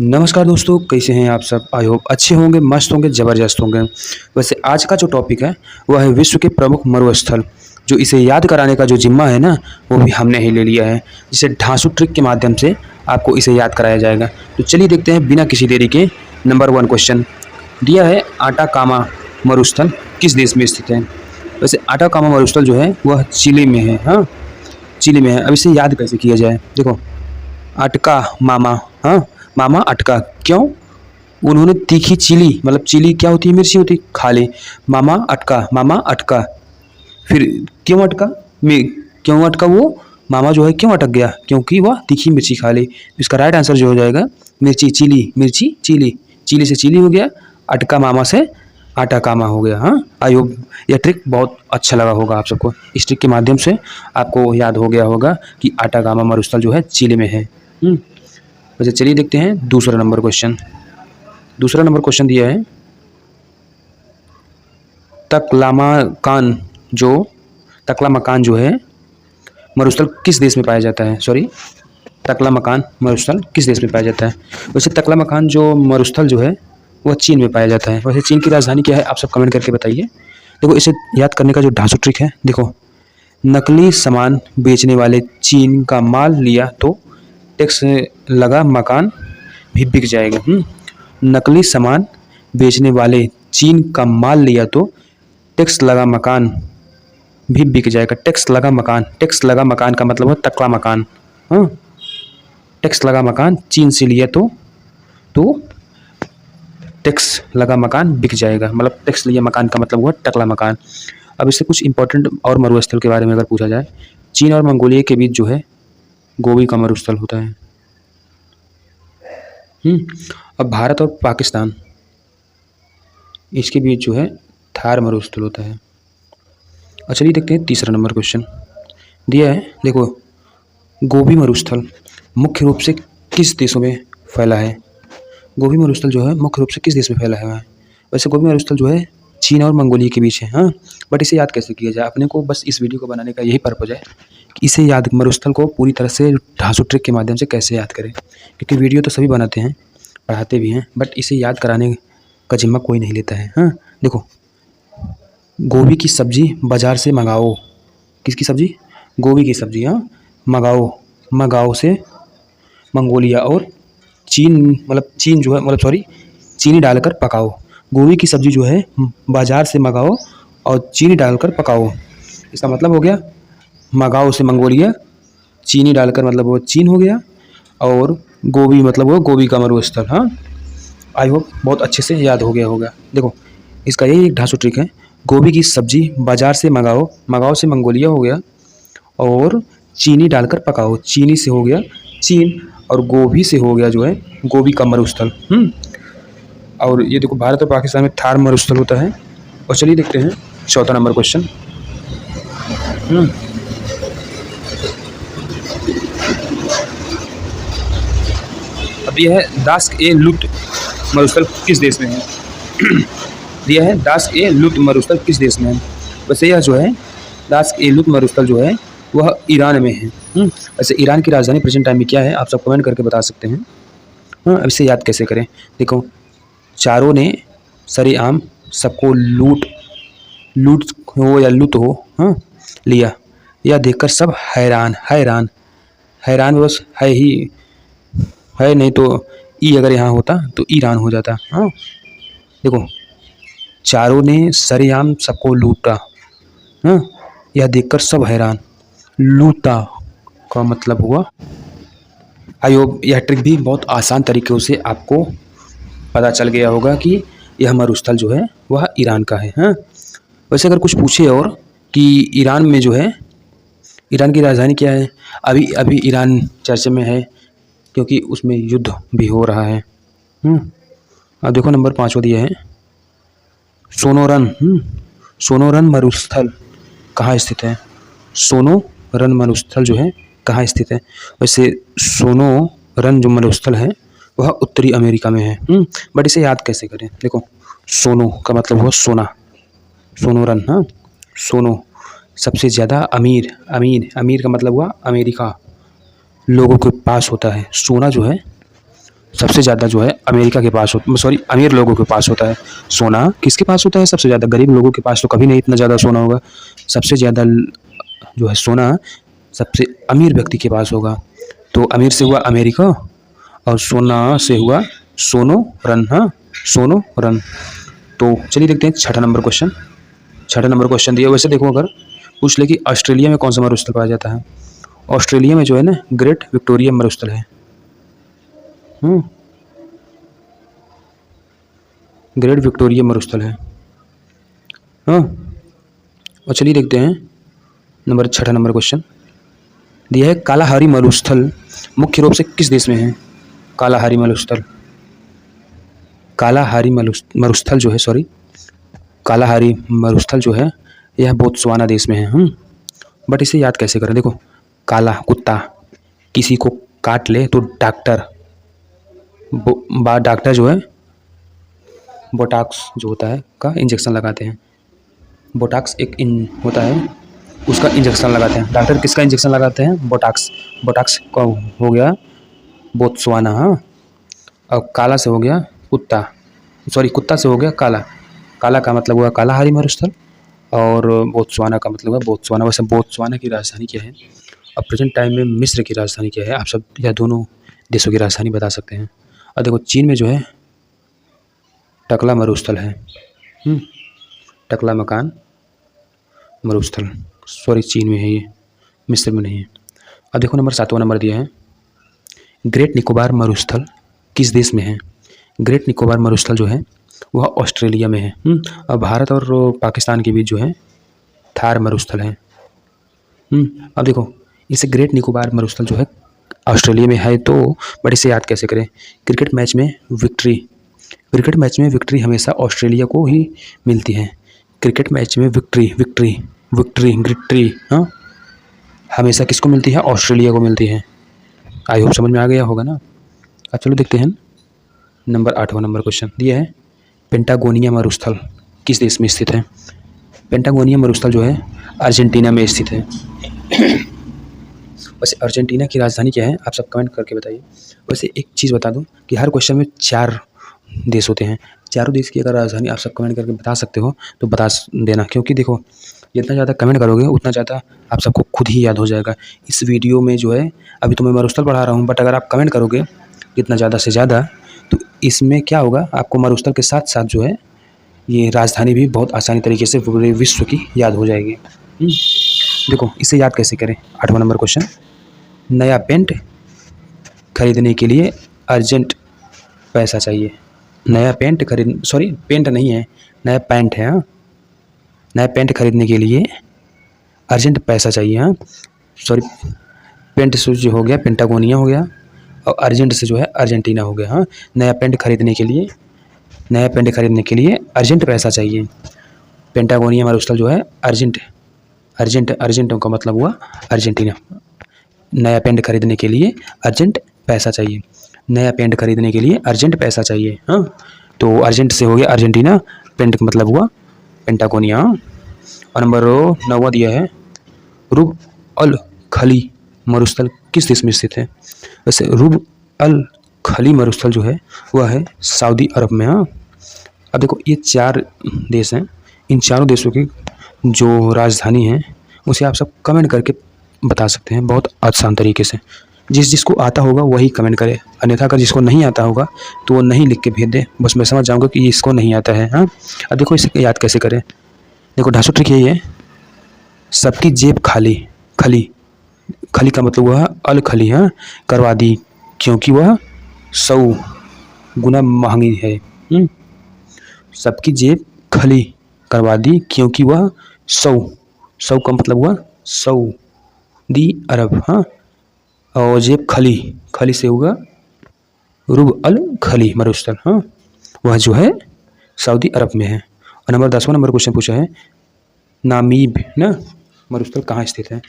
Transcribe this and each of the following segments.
नमस्कार दोस्तों, कैसे हैं आप सब। आई होप अच्छे होंगे, मस्त होंगे, ज़बरदस्त होंगे। वैसे आज का जो टॉपिक है वह है विश्व के प्रमुख मरुस्थल। जो इसे याद कराने का जो जिम्मा है ना, वो भी हमने ही ले लिया है, जिसे ढांसू ट्रिक के माध्यम से आपको इसे याद कराया जाएगा। तो चलिए देखते हैं बिना किसी देरी के। नंबर 1 क्वेश्चन दिया है, आटाकामा मरुस्थल किस देश में स्थित है। वैसे आटाकामा मरुस्थल जो है वह चिली में है। हाँ, चिली में है। अब इसे याद कैसे किया जाए, देखो। अटका मामा, हाँ, मामा अटका, क्यों? उन्होंने तीखी चिली, मतलब चिली क्या होती है, मिर्ची होती है, खा ली। मामा अटका, मामा अटका। फिर क्यों अटका, मैं क्यों अटका वो मामा जो है क्यों अटक गया, क्योंकि वह तीखी मिर्ची खा ली। इसका राइट आंसर जो हो जाएगा मिर्ची, चिली, मिर्ची, चिली। चिली से चिली हो गया, अटका मामा से आटा कामा हो गया। हाँ, आई होप यह ट्रिक बहुत अच्छा लगा होगा आप सबको। इस ट्रिक के माध्यम से आपको याद हो गया होगा कि आटा कामा मरुस्थल जो है चिली में है। वैसे चलिए देखते हैं दूसरा नंबर क्वेश्चन। दूसरा नंबर क्वेश्चन दिया है, तकलामाकान जो है मरुस्थल किस देश में पाया जाता है। सॉरी, तकलामाकान मरुस्थल किस देश में पाया जाता है। वैसे तकलामाकान जो मरुस्थल जो है वह चीन में पाया जाता है। वैसे चीन की राजधानी क्या है, आप सब कमेंट करके बताइए। देखो, इसे याद करने का जो ढांसू ट्रिक है, देखो, नकली सामान बेचने वाले चीन का माल लिया तो टैक्स लगा मकान भी बिक जाएगा। नकली सामान बेचने वाले चीन का माल लिया तो टैक्स लगा मकान भी बिक जाएगा। टैक्स लगा मकान, टैक्स लगा मकान का मतलब है तकला मकान। हाँ, टैक्स लगा मकान चीन से लिया तो टैक्स लगा मकान बिक जाएगा, मतलब टैक्स लिया मकान का मतलब हुआ टकला मकान। अब इससे कुछ इंपॉर्टेंट और मरुस्थल के बारे में अगर पूछा जाए, चीन और मंगोलिया के बीच जो है गोबी का मरुस्थल होता है। अब भारत और पाकिस्तान, इसके बीच जो है थार मरुस्थल होता है। और चलिए देखते हैं तीसरा नंबर क्वेश्चन दिया है, देखो, गोबी मरुस्थल मुख्य रूप से किस देशों में फैला है। गोबी मरुस्थल जो है मुख्य रूप से किस देश में फैला है। वैसे गोबी मरुस्थल जो है चीन और मंगोलिया के बीच है। हाँ, बट इसे याद कैसे किया जाए, अपने को बस इस वीडियो को बनाने का यही पर्पज़ है कि इसे याद, मरुस्थल को पूरी तरह से ढांसू ट्रिक के माध्यम से कैसे याद करें। क्योंकि वीडियो तो सभी बनाते हैं, पढ़ाते भी हैं, बट इसे याद कराने का जिम्मा कोई नहीं लेता है। हाँ, देखो, गोभी की सब्जी बाज़ार से मंगाओ। किसकी सब्जी, गोभी की सब्जी। हाँ, मंगाओ से मंगोलिया और चीन, मतलब चीन जो है, मतलब सॉरी, चीनी डालकर पकाओ। गोभी की सब्जी जो है बाज़ार से मंगाओ और चीनी डालकर पकाओ। इसका मतलब हो गया मंगाओ से मंगोलिया, चीनी डालकर मतलब वो चीन हो गया, और गोभी मतलब वो गोभी का मरुस्थल। हाँ, आई होप बहुत अच्छे से याद हो गया होगा। देखो, इसका यही एक ढांसू ट्रिक है, गोभी की सब्जी बाज़ार से मंगाओ से मंगोलिया हो गया, और चीनी डालकर पकाओ। चीनी से हो गया चीन, और गोभी से हो गया जो है गोभी का मरुस्थल। और ये देखो, भारत और पाकिस्तान में थार मरुस्थल होता है। और चलिए देखते हैं चौथा नंबर क्वेश्चन। अब यह है, दास्क ए लुट मरुस्थल किस देश में है। यह है, दास्क ए लुट मरुस्थल किस देश में है। वैसे यह जो है दास्क ए लुट मरुस्थल जो है वह ईरान में है। वैसे ईरान की राजधानी प्रेजेंट टाइम में क्या है, आप सब कमेंट करके बता सकते हैं। हाँ, अब इसे याद कैसे करें, देखो, चारों ने सरेआम सबको लूट हो या लूट हो, हाँ, लिया। यह देखकर सब हैरान बस है ही है, नहीं तो ई अगर यहाँ होता तो ईरान हो जाता। हाँ, देखो, चारों ने सरेआम सबको लूटा। हाँ, यह देखकर सब हैरान। लूटा का मतलब हुआ, आई होप यह ट्रिक भी बहुत आसान तरीके से आपको पता चल गया होगा कि यह मरुस्थल जो है वह ईरान का है। हाँ, वैसे अगर कुछ पूछे और कि ईरान में जो है, ईरान की राजधानी क्या है, अभी ईरान चर्चा में है क्योंकि उसमें युद्ध भी हो रहा है। अब देखो नंबर 5 दिया है, सोनोरन मरुस्थल कहाँ स्थित है। सोनोरन मरुस्थल जो है कहाँ स्थित है। वैसे सोनोरन जो मरुस्थल है वह उत्तरी अमेरिका में है। बट इसे याद कैसे करें, देखो, सोनो का मतलब हुआ सोना, सोनोरन। हाँ, सोनो सबसे ज़्यादा अमीर का मतलब हुआ अमेरिका लोगों के पास होता है। सोना जो है सबसे ज़्यादा जो है अमेरिका के पास सॉरी अमीर लोगों के पास होता है। सोना किसके पास होता है सबसे ज़्यादा? गरीब लोगों के पास तो कभी नहीं इतना ज़्यादा सोना होगा। सबसे ज़्यादा जो है सोना सबसे अमीर व्यक्ति के पास होगा। तो अमीर से हुआ अमेरिका और सोना से हुआ सोनो रन। हाँ, सोनो रन। तो चलिए देखते हैं छठा नंबर क्वेश्चन। छठा नंबर क्वेश्चन दिया, वैसे देखो अगर पूछ ले कि ऑस्ट्रेलिया में कौन सा मरुस्थल पाया जाता है? ऑस्ट्रेलिया में जो है ना ग्रेट विक्टोरिया मरुस्थल है। ग्रेट विक्टोरिया मरुस्थल है। हाँ, और चलिए देखते हैं नंबर छठा नंबर क्वेश्चन दिया है, कालाहारी मरुस्थल मुख्य रूप से किस देश में है? कालाहारी मरुस्थल, कालाहारी मरुस्थल जो है सॉरी कालाहारी मरुस्थल जो है यह बोत्सवाना देश में है। बट इसे याद कैसे करें? देखो, काला कुत्ता किसी को काट ले तो डॉक्टर डॉक्टर जो है बोटॉक्स जो होता है का इंजेक्शन लगाते हैं। बोटॉक्स एक होता है, उसका इंजेक्शन लगाते हैं। डॉक्टर किसका इंजेक्शन लगाते हैं? बोटॉक्स। बोटॉक्स का हो गया बोत्सवाना। हाँ, और काला से हो गया कुत्ता, सॉरी कुत्ता से हो गया काला। काला का मतलब हुआ कालाहारी मरुस्थल और बोत्सवाना का मतलब हुआ बोत्सवाना। वैसे बोत्सवाना की राजधानी क्या है? अब प्रेजेंट टाइम में मिस्र की राजधानी क्या है? आप सब या दोनों देशों की राजधानी बता सकते हैं। और देखो चीन में जो है टकला मरुस्थल है। टकला मकान मरुस्थल, सॉरी चीन में है ये, मिस्र में नहीं है। अब देखो नंबर सातवां नंबर दिया है, ग्रेट निकोबार मरुस्थल किस देश में है? ग्रेट निकोबार मरुस्थल जो है वह ऑस्ट्रेलिया में है। और भारत और पाकिस्तान के बीच जो है थार मरुस्थल है। अब देखो इसे ग्रेट निकोबार मरुस्थल जो है ऑस्ट्रेलिया में है, तो बट इसे याद कैसे करें? क्रिकेट मैच में विक्ट्री हमेशा ऑस्ट्रेलिया को ही मिलती है। क्रिकेट मैच में विक्ट्री हाँ हमेशा किसको मिलती है? ऑस्ट्रेलिया को मिलती है। आई होप समझ में आ गया होगा ना। अब चलो देखते हैं नंबर आठवां नंबर क्वेश्चन दिया है, पेंटागोनिया मरुस्थल किस देश में स्थित है? पेंटागोनिया मरुस्थल जो है अर्जेंटीना में स्थित है। वैसे अर्जेंटीना की राजधानी क्या है? आप सब कमेंट करके बताइए। वैसे एक चीज़ बता दूं कि हर क्वेश्चन में 4 देश होते हैं। चारों देश की अगर राजधानी आप सब कमेंट करके बता सकते हो तो बता देना, क्योंकि देखो जितना ज़्यादा कमेंट करोगे उतना ज़्यादा आप सबको खुद ही याद हो जाएगा। इस वीडियो में जो है अभी तो मैं मरुस्थल पढ़ा रहा हूँ, बट अगर आप कमेंट करोगे जितना ज़्यादा से ज़्यादा तो इसमें क्या होगा, आपको मरुस्थल के साथ साथ जो है ये राजधानी भी बहुत आसानी तरीके से पूरे विश्व की याद हो जाएगी। देखो इसे याद कैसे करें? आठवां नंबर क्वेश्चन, नया पेंट खरीदने के लिए अर्जेंट पैसा चाहिए। नया पेंट पेंट नहीं है, नया पैंट है। हाँ, नया पेंट खरीदने के लिए अर्जेंट पैसा चाहिए। हाँ, सॉरी पेंट से जो हो गया पेंटागोनिया हो गया और अर्जेंट से जो है अर्जेंटीना हो गया। हाँ, नया पेंट खरीदने के लिए अर्जेंट पैसा चाहिए। पेंटागोनिया मरुस्थल जो है अर्जेंट का मतलब हुआ अर्जेंटीना। नया पेंट खरीदने के लिए अर्जेंट पैसा चाहिए। नया पेंट खरीदने के लिए अर्जेंट पैसा चाहिए। हाँ, तो अर्जेंट से हो गया अर्जेंटीना, पेंट का मतलब हुआ पेंटागोनिया। और नंबर 9 दिया है, रुब अल खली मरुस्थल किस देश में स्थित है? वैसे रुब अल खली मरुस्थल जो है वह है सऊदी अरब में। हाँ, अब देखो ये 4 देश हैं, इन चारों देशों की जो राजधानी है उसे आप सब कमेंट करके बता सकते हैं बहुत आसान तरीके से। जिसको आता होगा वही कमेंट करे, अन्यथा अगर जिसको नहीं आता होगा तो वो नहीं लिख के भेज दे, बस मैं समझ जाऊँगा कि इसको नहीं आता है। हाँ, अब देखो इसे याद कैसे करें? देखो ढांसू ट्रिक यही है, सबकी जेब खाली का मतलब वह अल खली हाँ करवा दी क्योंकि वह 100 गुना महंगी है। सबकी जेब खाली करवा दी क्योंकि वह 100 का मतलब हुआ सऊदी अरब। हाँ, और जेब खली से होगा रुब अल खली मरुस्थल। हाँ, वह जो है सऊदी अरब में है। और नंबर 10वां नंबर क्वेश्चन पूछा है, नामीब ना मरुस्थल कहाँ स्थित है?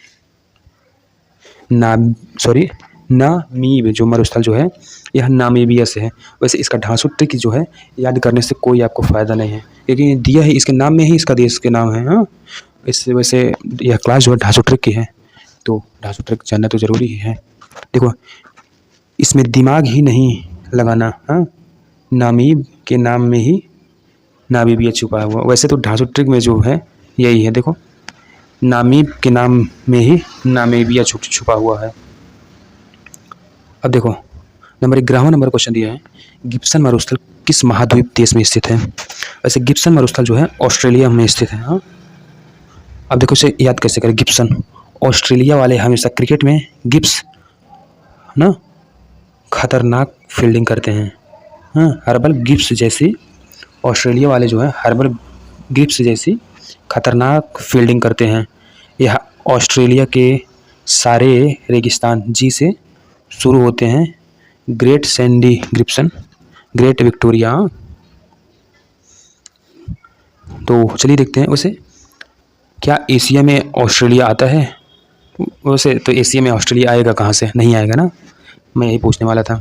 नामीब जो मरुस्थल जो है यह नामीबिया से है। वैसे इसका ढांसू ट्रिक जो है याद करने से कोई आपको फ़ायदा नहीं है, क्योंकि दिया है इसके नाम में ही इसका देश के नाम है। हाँ, इससे वैसे यह क्लास जो है ढांसू ट्रिक की है, तो ढांसू ट्रिक जानना तो ज़रूरी ही है। देखो इसमें दिमाग ही नहीं लगाना। हाँ, नामीब के नाम में ही नामीबिया छुपा हुआ। वैसे तो ढांसू ट्रिक में जो है यही है, देखो नामीब के नाम में ही नामीबिया छुपा हुआ है। अब देखो नंबर 11वां नंबर क्वेश्चन दिया है, गिब्सन मरुस्थल किस महाद्वीप देश में स्थित है? वैसे गिब्सन मरुस्थल जो है ऑस्ट्रेलिया में स्थित है। हाँ, अब देखो इसे याद कैसे करें। गिब्सन, ऑस्ट्रेलिया वाले हमेशा क्रिकेट में गिब्स ना खतरनाक फील्डिंग करते हैं। हाँ, हर्बल गिब्स जैसी, ऑस्ट्रेलिया वाले जो है हर्बल गिब्स जैसी खतरनाक फील्डिंग करते हैं। यह ऑस्ट्रेलिया के सारे रेगिस्तान जी से शुरू होते हैं। Great Sandy Gibson, great Victoria. तो चलिए देखते हैं वैसे क्या एशिया में ऑस्ट्रेलिया आता है? वैसे तो एशिया में ऑस्ट्रेलिया आएगा कहाँ से, नहीं आएगा ना, मैं यही पूछने वाला था।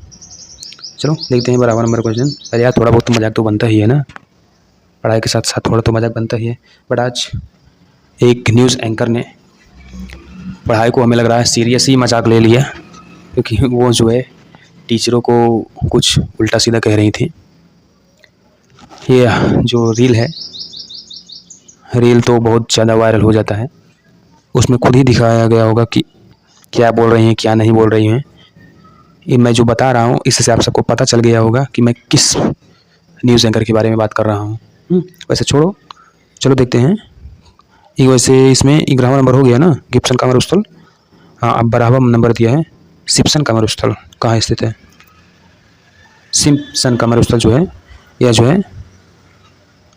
चलो देखते हैं बराबर नंबर क्वेश्चन। अरे यार थोड़ा बहुत तो मजाक तो बनता ही है ना, पढ़ाई के साथ साथ थोड़ा तो मजाक बनता ही है। बट आज एक न्यूज़ एंकर ने पढ़ाई को हमें लग रहा है सीरियस ही मजाक ले लिया, क्योंकि वो जो है टीचरों को कुछ उल्टा सीधा कह रही थी। ये जो रील है, रील तो बहुत ज़्यादा वायरल हो जाता है, उसमें खुद ही दिखाया गया होगा कि क्या बोल रही हैं क्या नहीं बोल रही हैं। ये मैं जो बता रहा हूँ इससे आप सबको पता चल गया होगा कि मैं किस न्यूज़ एंकर के बारे में बात कर रहा हूँ। वैसे छोड़ो, चलो देखते हैं। ये वैसे इसमें 11वां नंबर हो गया ना, गिब्सन का मरुस्थल। हाँ, अब 12वां नंबर दिया है सिम्पसन का मरुस्थल कहाँ स्थित है? सिम्पसन का मरुस्थल जो है यह जो है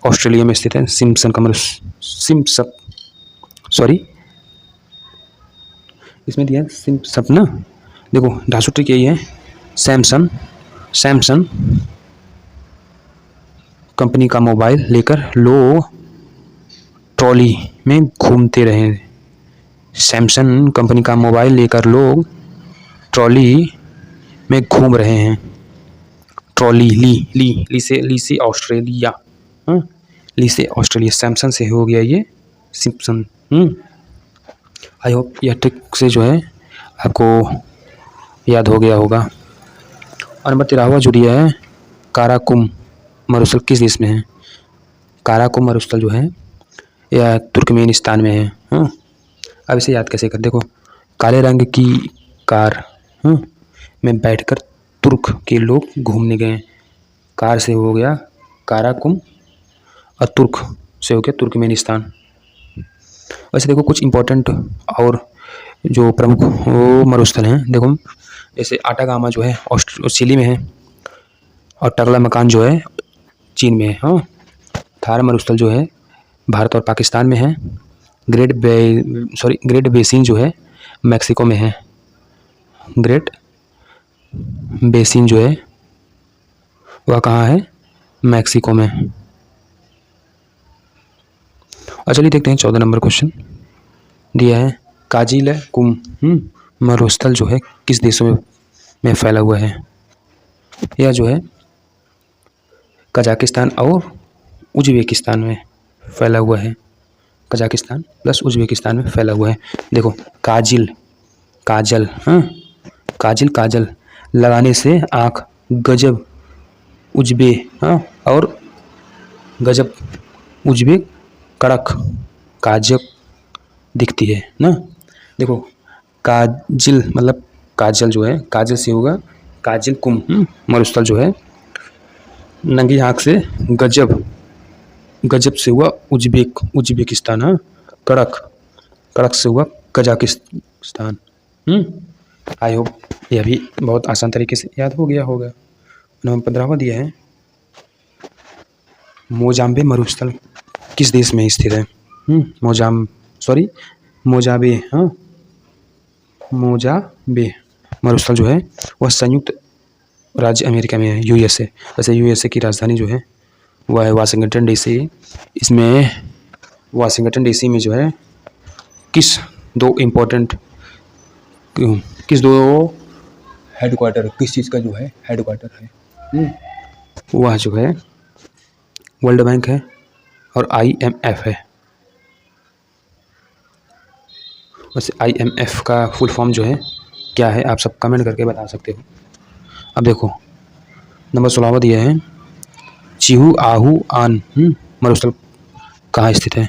ऑस्ट्रेलिया में स्थित है। सिम्पसन का सिम्पसन, सॉरी इसमें दिया है सिम्पसन ना। देखो ढांसू ट्रिक यही है, सैमसंग कंपनी का मोबाइल लेकर लोग ट्रॉली में घूमते रहे। सैमसंग कंपनी का मोबाइल लेकर लोग ट्रॉली में घूम रहे हैं। ट्रॉली ली से ऑस्ट्रेलिया। हाँ, ली से ऑस्ट्रेलिया, सैमसंग से हो गया ये सिम्पसन। आई होप यह ट्रिक से जो है आपको याद हो गया होगा। और नंबर 13वां जो दिया है, काराकुम मरुस्थल किस देश में है? काराकुम मरुस्थल जो है यह तुर्कमेनिस्तान में है। हाँ, अब इसे याद कैसे कर, देखो काले रंग की कार में बैठकर तुर्क के लोग घूमने गए। कार से हो गया काराकुम और तुर्क से हो गया तुर्कमेनिस्तान। वैसे देखो कुछ इम्पोर्टेंट और जो प्रमुख वो मरुस्थल हैं, देखो जैसे आटागामा जो है चिली में है, और टकला मकान जो है चीन में है। हाँ, थार मरुस्थल जो है भारत और पाकिस्तान में है। ग्रेट बेसिन जो है मैक्सिको में है। ग्रेट बेसिन जो है वह कहाँ है? मैक्सिको में। और चलिए देखते हैं 14 नंबर क्वेश्चन दिया है, काजिलकुम मरुस्थल जो है किस देशों में फैला हुआ है? यह जो है कजाकिस्तान और उज्बेकिस्तान में फैला हुआ है। कजाकिस्तान प्लस उज्बेकिस्तान में फैला हुआ है। देखो काजल, हाँ काजल लगाने से आँख गजब उज्बे, हाँ और गजब उज्बे कड़क काजब दिखती है ना। देखो काजिल मतलब काजल जो है, काजल से होगा काजिल कुम मरुस्थल जो है नंगी आँख से गजब से हुआ उज्बेकिस्तान। हाँ, कड़क से हुआ कजाकिस्तान। आई होप यह भी बहुत आसान तरीके से याद हो गया होगा। नंबर 15वां दिया है, मोजाम्बे मरुस्थल किस देश में स्थित है? मोजाम्बे, हाँ मोजाम्बे मरुस्थल जो है वह संयुक्त राज्य अमेरिका में है, यूएसए। वैसे यूएसए की राजधानी जो है वह है वाशिंगटन डीसी। इसमें वाशिंगटन डीसी में जो है किस दो हेडक्वार्टर, किस चीज़ का जो है हेडक्वार्टर है? वह जो है वर्ल्ड बैंक है और IMF है। वैसे IMF का फुल फॉर्म जो है क्या है, आप सब कमेंट करके बता सकते हो। अब देखो नंबर 16वां दिया है चिहू आहू आन मरुस्थल कहाँ स्थित है?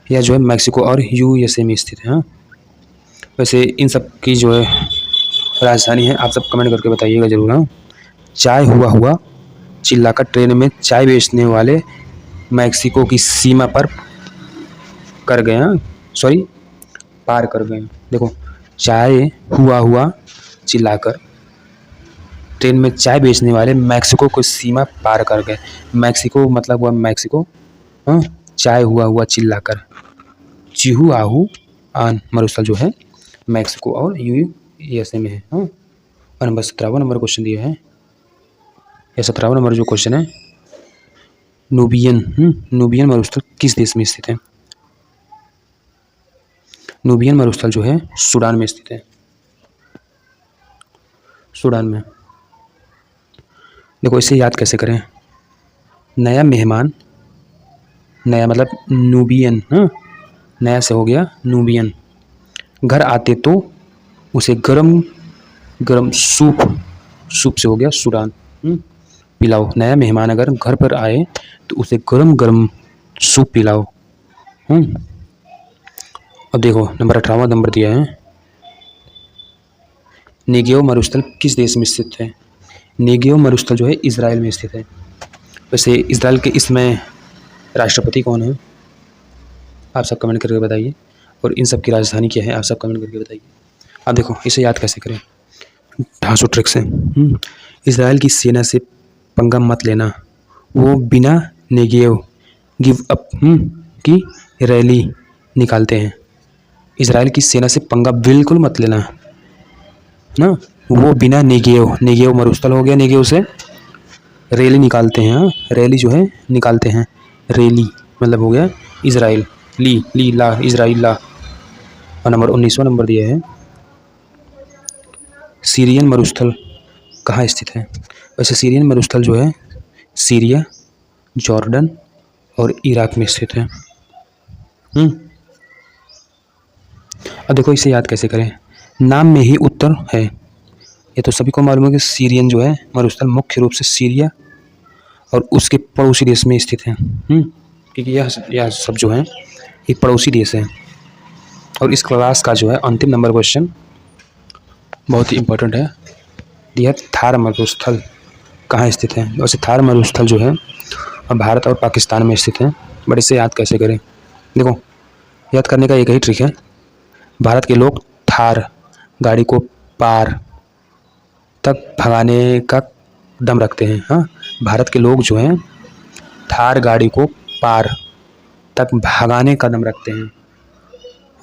यह जो है मैक्सिको और यूएसए में स्थित है। हाँ, वैसे इन सब की जो है राजधानी है, आप सब कमेंट करके बताइएगा जरूर। हाँ, चाय हुआ हुआ चिल्लाकर ट्रेन में चाय बेचने वाले मैक्सिको की सीमा पर कर गए। हाँ, सॉरी, पार कर गए। देखो, चाय हुआ हुआ चिल्लाकर ट्रेन में चाय बेचने वाले मैक्सिको की सीमा पार कर गए। मैक्सिको मतलब हुआ मैक्सिको। हाँ, चाय हुआ हुआ चिल्लाकर चिहू आहू आन मरुस्थल जो है मैक्सिको और यूएसए में है। हाँ, और नंबर 17वां नंबर क्वेश्चन दिया है। यह 17वां नंबर जो क्वेश्चन है, नूबियन मरुस्थल किस देश में स्थित है? नूबियन मरुस्थल जो है सूडान में स्थित है। सूडान में। देखो, इसे याद कैसे करें? नया मेहमान, नया मतलब नूबियन। हाँ, नया से हो गया नूबियन। घर आते तो उसे गरम गरम सूप से हो गया सूडान पिलाओ। नया मेहमान अगर घर पर आए तो उसे गरम गरम सूप पिलाओ। अब देखो, नंबर 18वां नंबर दिया है नेगेव मरुस्थल किस देश में स्थित है? नेगेव मरुस्थल जो है इजराइल में स्थित है। वैसे इजराइल के इसमें राष्ट्रपति कौन है? आप सब कमेंट करके बताइए। और इन सब की राजधानी क्या है? आप सब कमेंट करके बताइए। अब देखो, इसे याद कैसे करें? ढांसू ट्रिक से। इजराइल की सेना से पंगा मत लेना, वो बिना नेगेव गिव अप की रैली निकालते हैं। इजराइल की सेना से पंगा बिल्कुल मत लेना ना, वो बिना नेगेव मरुस्थल हो गया, नेगेव से रैली निकालते हैं। हाँ, रैली जो है निकालते हैं, रैली मतलब हो गया इजराइल, ली ला इजराइल ला। और नंबर 19वां नंबर दिया है सीरियन मरुस्थल कहाँ स्थित है? वैसे सीरियन मरुस्थल जो है सीरिया, जॉर्डन और इराक में स्थित है। अब देखो, इसे याद कैसे करें? नाम में ही उत्तर है। ये तो सभी को मालूम है कि सीरियन जो है मरुस्थल मुख्य रूप से सीरिया और उसके पड़ोसी देश में स्थित है। क्योंकि यह सब जो है एक पड़ोसी देश है। और इस क्लास का जो है अंतिम नंबर क्वेश्चन बहुत ही इम्पोर्टेंट है। यह थार मरुस्थल कहाँ स्थित है? वैसे थार मरुस्थल जो है भारत और पाकिस्तान में स्थित है। बट इसे याद कैसे करें? देखो, याद करने का एक ही ट्रिक है। भारत के लोग थार गाड़ी को पार तक भगाने का दम रखते हैं। हाँ, भारत के लोग जो हैं थार गाड़ी को पार तक भगाने का दम रखते हैं।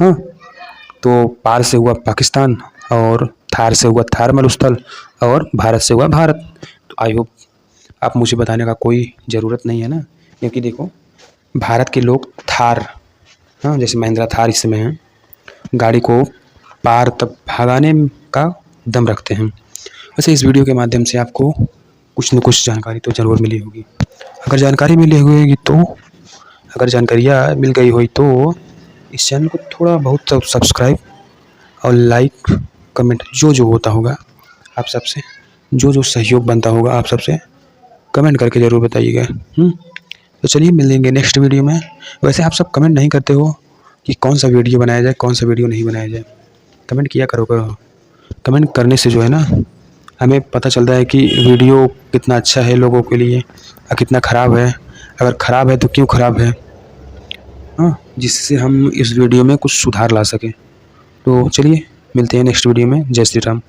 हाँ, तो पार से हुआ पाकिस्तान और थार से हुआ थार मरुस्थल और भारत से हुआ भारत। तो आई होप आप मुझे बताने का कोई ज़रूरत नहीं है ना, क्योंकि देखो, भारत के लोग थार, हाँ, जैसे महिंद्रा थार इस समय है, गाड़ी को पार तक भगाने का दम रखते हैं। वैसे इस वीडियो के माध्यम से आपको कुछ न कुछ जानकारी तो ज़रूर मिली होगी। अगर जानकारी मिली होगी तो, अगर जानकारियाँ मिल गई हुई तो इस चैनल को थोड़ा बहुत सब्सक्राइब और लाइक कमेंट जो होता होगा आप सबसे, जो सहयोग बनता होगा आप सबसे कमेंट करके ज़रूर बताइएगा। तो चलिए मिलेंगे नेक्स्ट वीडियो में। वैसे आप सब कमेंट नहीं करते हो कि कौन सा वीडियो बनाया जाए, कौन सा वीडियो नहीं बनाया जाए। कमेंट किया करो। कमेंट करने से जो है ना हमें पता चलता है कि वीडियो कितना अच्छा है लोगों के लिए और कितना ख़राब है। अगर ख़राब है तो क्यों ख़राब है, हाँ, जिससे हम इस वीडियो में कुछ सुधार ला सकें। तो चलिए मिलते हैं नेक्स्ट वीडियो में। जय श्री राम।